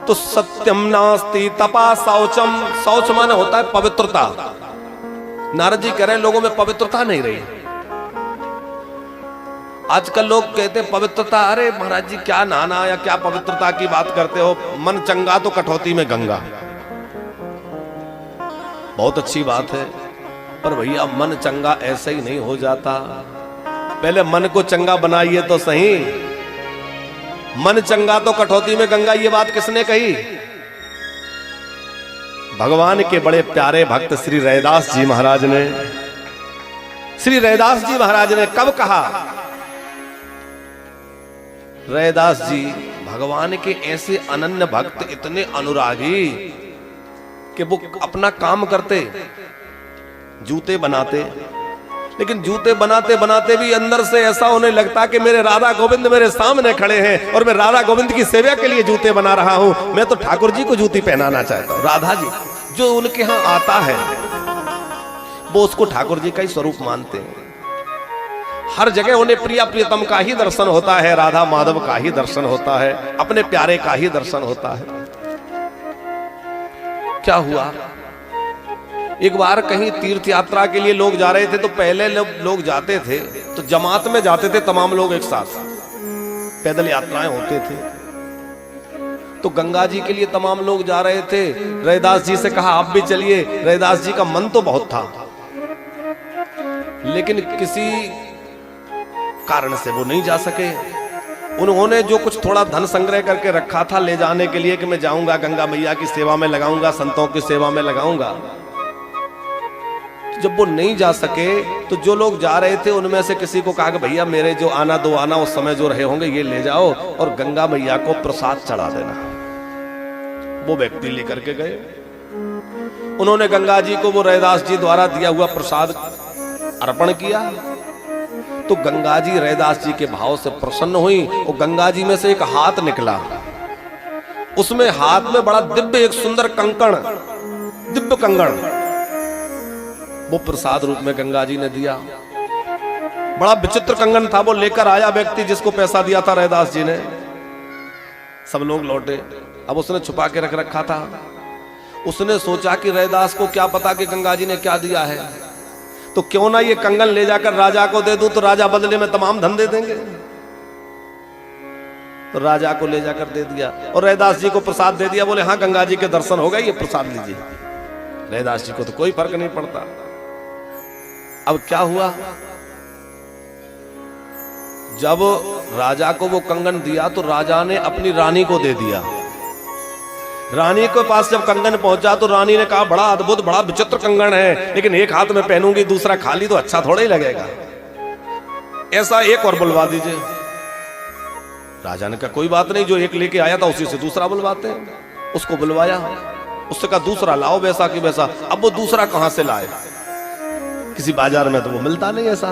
तो सत्यम नास्ति तपा शौचम, शौच माने होता है पवित्रता। नारद जी कह रहे हैं लोगों में पवित्रता नहीं रही। आजकल लोग कहते हैं पवित्रता, अरे महाराज जी क्या नहाना या क्या पवित्रता की बात करते हो, मन चंगा तो कटौती में गंगा। बहुत अच्छी बात है, पर भैया मन चंगा ऐसे ही नहीं हो जाता। पहले मन को चंगा बनाइए तो सही। मन चंगा तो कटौती में गंगा, ये बात किसने कही? भगवान के बड़े प्यारे भक्त श्री रैदास जी महाराज ने। श्री रैदास जी महाराज ने कब कहा? रैदास जी भगवान के ऐसे अनन्य भक्त, इतने अनुरागी कि वो अपना काम करते, जूते बनाते, लेकिन जूते बनाते बनाते भी अंदर से ऐसा होने लगता कि मेरे राधा गोविंद मेरे सामने खड़े हैं और मैं राधा गोविंद की सेवा के लिए जूते बना रहा हूं। मैं तो ठाकुर जी को जूती पहनाना चाहता हूं। राधा जी जो उनके यहां आता है वो उसको ठाकुर जी का ही स्वरूप मानते हैं। हर जगह उन्हें प्रिया प्रियतम का ही दर्शन होता है, राधा माधव का ही दर्शन होता है, अपने प्यारे का ही दर्शन होता है। क्या हुआ, एक बार कहीं तीर्थ यात्रा के लिए लोग जा रहे थे, तो पहले लोग जाते थे तो जमात में जाते थे, तमाम लोग एक साथ, पैदल यात्राएं होते थे। तो गंगा जी के लिए तमाम लोग जा रहे थे। रैदास जी से कहा आप भी चलिए। रैदास जी का मन तो बहुत था, लेकिन किसी कारण से वो नहीं जा सके। उन्होंने जो कुछ थोड़ा धन संग्रह करके रखा था ले जाने के लिए कि मैं जाऊंगा गंगा मैया की सेवा में लगाऊंगा, संतों की सेवा में लगाऊंगा। जब वो नहीं जा सके तो जो लोग जा रहे थे उनमें से किसी को कहा कि भैया मेरे जो आना दो आना उस समय जो रहे होंगे ये ले जाओ और गंगा मैया को प्रसाद चढ़ा देना। वो व्यक्ति लेकर के गए। उन्होंने गंगा जी को वो रैदास जी द्वारा दिया हुआ प्रसाद अर्पण किया। तो गंगा जी रैदास जी के भाव से प्रसन्न हुई और गंगा जी में से एक हाथ निकला। उसमें हाथ में बड़ा दिव्य एक सुंदर कंकण, दिव्य कंगन, वो प्रसाद रूप में गंगा जी ने दिया। बड़ा विचित्र कंगन था। वो लेकर आया व्यक्ति जिसको पैसा दिया था रैदास जी ने। सब लोग लौटे। अब उसने छुपा के रख रखा था। उसने सोचा कि रैदास को क्या पता कि गंगा जी ने क्या दिया है, तो क्यों ना ये कंगन ले जाकर राजा को दे दूं, तो राजा बदले में तमाम धन दे देंगे। तो राजा को ले जाकर दे दिया और रैदास जी को प्रसाद दे दिया। बोले हाँ गंगा जी के दर्शन हो गए, ये प्रसाद लीजिए। रैदास जी को तो कोई फर्क नहीं पड़ता। अब क्या हुआ, जब राजा को वो कंगन दिया तो राजा ने अपनी रानी को दे दिया। रानी के पास जब कंगन पहुंचा तो रानी ने कहा बड़ा अद्भुत बड़ा विचित्र कंगन है, लेकिन एक हाथ में पहनूंगी दूसरा खाली तो अच्छा थोड़ा ही लगेगा, ऐसा एक और बुलवा दीजिए। राजा ने कहा कोई बात नहीं, जो एक लेके आया था उसी से दूसरा बुलवाते हैं। उसको बुलवाया, उससे कहा दूसरा लाओ वैसा कि वैसा। अब वो दूसरा कहां से लाए, किसी बाजार में तो वो मिलता नहीं ऐसा।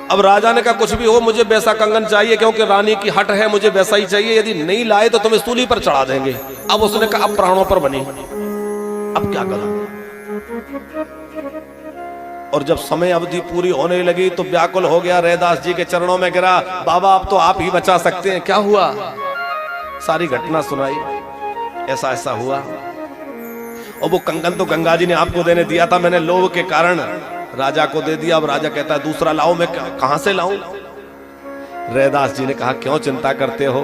अब राजा ने कहा कुछ भी हो मुझे वैसा कंगन चाहिए, क्योंकि रानी की हट है, मुझे वैसा ही चाहिए, यदि नहीं लाए तो तुम्हें सूली पर चढ़ा देंगे। अब उसने कहा अब प्राणों पर बनी, अब क्या करूं। और जब समय अवधि पूरी होने लगी तो व्याकुल हो गया, रैदास जी के चरणों में गिरा, बाबा अब तो आप ही बचा सकते हैं। क्या हुआ, सारी घटना सुनाई, ऐसा ऐसा हुआ। और वो कंगन तो गंगा जी ने आपको देने दिया था, मैंने लोभ के कारण राजा को दे दिया। अब राजा कहता है दूसरा लाओ, मैं कहां से लाऊं। रैदास जी ने कहा क्यों चिंता करते हो,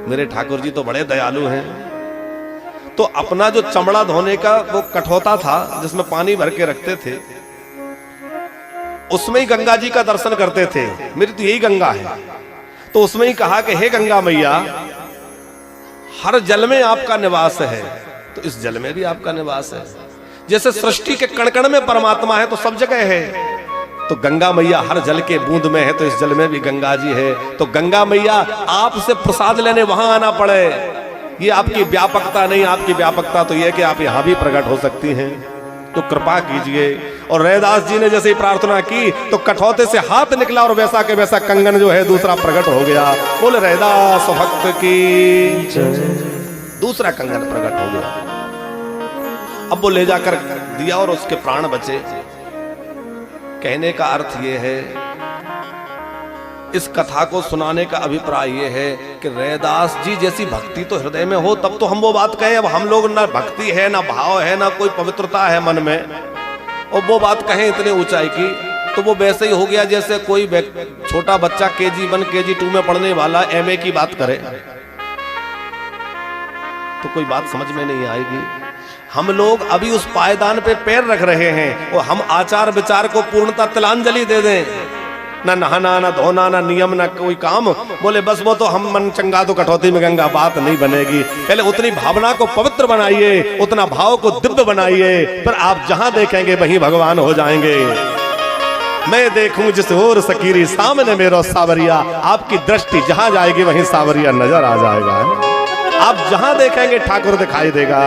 मेरे ठाकुर जी तो बड़े दयालु हैं। तो अपना जो चमड़ा धोने का वो कठौता था जिसमें पानी भर के रखते थे, उसमें ही गंगा जी का दर्शन करते थे। मेरी तो यही गंगा है। तो उसमें ही कहा कि हे गंगा मैया, हर जल में आपका निवास है, तो इस जल में भी आपका निवास है। जैसे सृष्टि के कण कण में परमात्मा है तो सब जगह है, तो गंगा मैया हर जल के बूंद में है, तो इस जल में भी गंगा जी है। तो गंगा मैया आपसे प्रसाद लेने वहां आना पड़े, ये आपकी व्यापकता नहीं, आपकी व्यापकता तो यह कि आप यहां भी प्रकट हो सकती हैं, तो कृपा कीजिए। और रैदास जी ने जैसे ही प्रार्थना की तो कठौते से हाथ निकला और वैसा के वैसा कंगन जो है दूसरा प्रकट हो गया। बोले रैदास भक्त की दूसरा कंगन प्रकट हो गया। अब वो ले जाकर दिया और उसके प्राण बचे। कहने का अर्थ ये है इस कथा को सुनाने का अभिप्राय ये है कि रैदास जी जैसी भक्ति तो हृदय में हो तब तो हम वो बात कहें। अब हम लोग ना भक्ति है, ना भाव है, ना कोई पवित्रता है मन में, और वो बात कहें इतने ऊंचाई की, तो वो वैसे ही हो गया जैसे कोई छोटा बच्चा KG1 KG2 में पढ़ने वाला MA की बात करे, तो कोई बात समझ में नहीं आएगी। हम लोग अभी उस पायदान पे पैर रख रहे हैं और हम आचार विचार को पूर्णतः तिलांजलि दे दें, ना नहाना, ना धोना, ना नियम, ना कोई काम, बोले बस वो तो हम मन चंगा तो कटौती में गंगा, बात नहीं बनेगी। पहले उतनी भावना को पवित्र बनाइए, उतना भाव को दिव्य बनाइए, पर आप जहां देखेंगे वहीं भगवान हो जाएंगे। मैं देखूं जिस ओर सकीरी सामने मेरो सावरिया, आपकी दृष्टि जहां जाएगी वहीं सावरिया नजर आ जाएगा। आप जहां देखेंगे ठाकुर दिखाई देगा।